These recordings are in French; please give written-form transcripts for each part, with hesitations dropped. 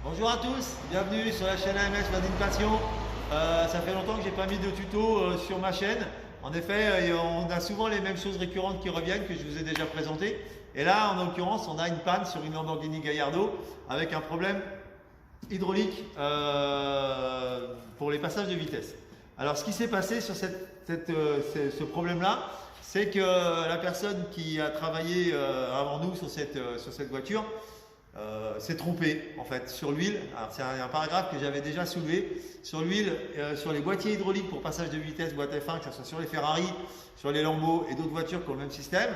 Bonjour à tous, bienvenue sur la chaîne AMS Made in Passion. Ça fait longtemps que j'ai pas mis de tuto sur ma chaîne. En effet, on a souvent les mêmes choses récurrentes qui reviennent que je vous ai déjà présentées. Et là, en l'occurrence, on a une panne sur une Lamborghini Gallardo avec un problème hydraulique pour les passages de vitesse. Alors, ce qui s'est passé sur ce problème-là, c'est que la personne qui a travaillé avant nous sur cette voiture s'est trompé en fait sur l'huile. Alors c'est un paragraphe que j'avais déjà soulevé sur l'huile, sur les boîtiers hydrauliques pour passage de vitesse, boîte F1, que ce soit sur les Ferrari, sur les Lambo et d'autres voitures qui ont le même système.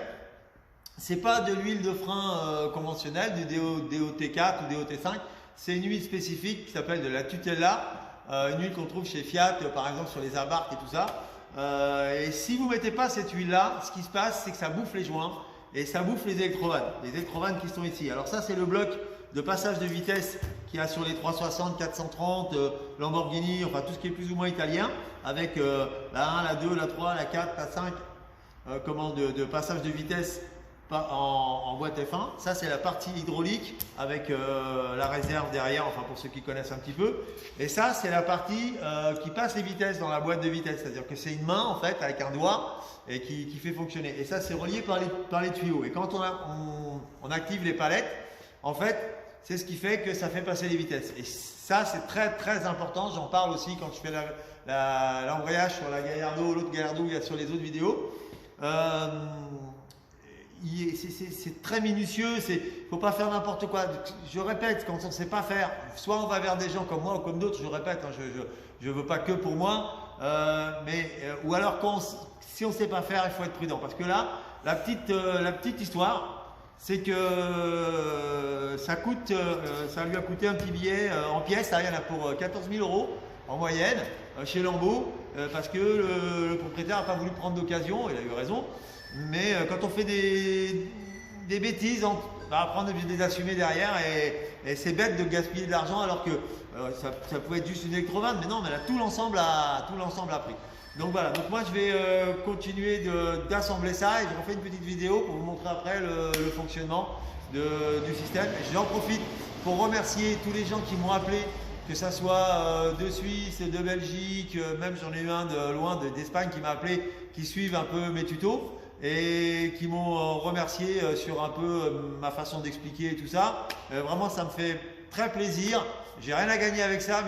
C'est pas de l'huile de frein conventionnelle, du DOT4 ou DOT5, c'est une huile spécifique qui s'appelle de la Tutela, une huile qu'on trouve chez Fiat par exemple sur les abarques et tout ça. Et si vous mettez pas cette huile là, ce qui se passe c'est que ça bouffe les joints et ça bouffe les électrovannes qui sont ici. Alors ça c'est le bloc de passage de vitesse qu'il y a sur les 360, 430, Lamborghini, enfin tout ce qui est plus ou moins italien, avec la 1, la 2, la 3, la 4, la 5 commandes de passage de vitesse en boîte F1. Ça c'est la partie hydraulique avec la réserve derrière, enfin pour ceux qui connaissent un petit peu. Et ça c'est la partie qui passe les vitesses dans la boîte de vitesse, c'est-à-dire que c'est une main en fait avec un doigt et qui fait fonctionner. Et ça c'est relié par les tuyaux. Et quand on active les palettes, en fait c'est ce qui fait que ça fait passer les vitesses. Et ça c'est très très important, j'en parle aussi quand je fais l'embrayage sur la Gallardo, l'autre Gallardo il y a sur les autres vidéos. C'est très minutieux, il ne faut pas faire n'importe quoi. Je répète, quand on ne sait pas faire, soit on va vers des gens comme moi ou comme d'autres, je répète, hein, je ne veux pas que pour moi, ou alors si on ne sait pas faire, il faut être prudent. Parce que là, la petite histoire, c'est que ça lui a coûté un petit billet en pièces, il y en a pour 14 000 € en moyenne chez Lambeau, parce que le propriétaire n'a pas voulu prendre d'occasion, il a eu raison. Mais quand on fait des bêtises, on va apprendre à les assumer derrière et c'est bête de gaspiller de l'argent alors que ça pouvait être juste une électrovanne, mais non, mais là tout l'ensemble a pris. Donc voilà, donc moi je vais continuer d'assembler ça et je refais une petite vidéo pour vous montrer après le fonctionnement du système. Et j'en profite pour remercier tous les gens qui m'ont appelé, que ça soit de Suisse, de Belgique, même j'en ai eu un de loin d'Espagne qui m'a appelé, qui suivent un peu mes tutos et qui m'ont remercié sur un peu ma façon d'expliquer et tout ça. Vraiment ça me fait très plaisir, j'ai rien à gagner avec ça.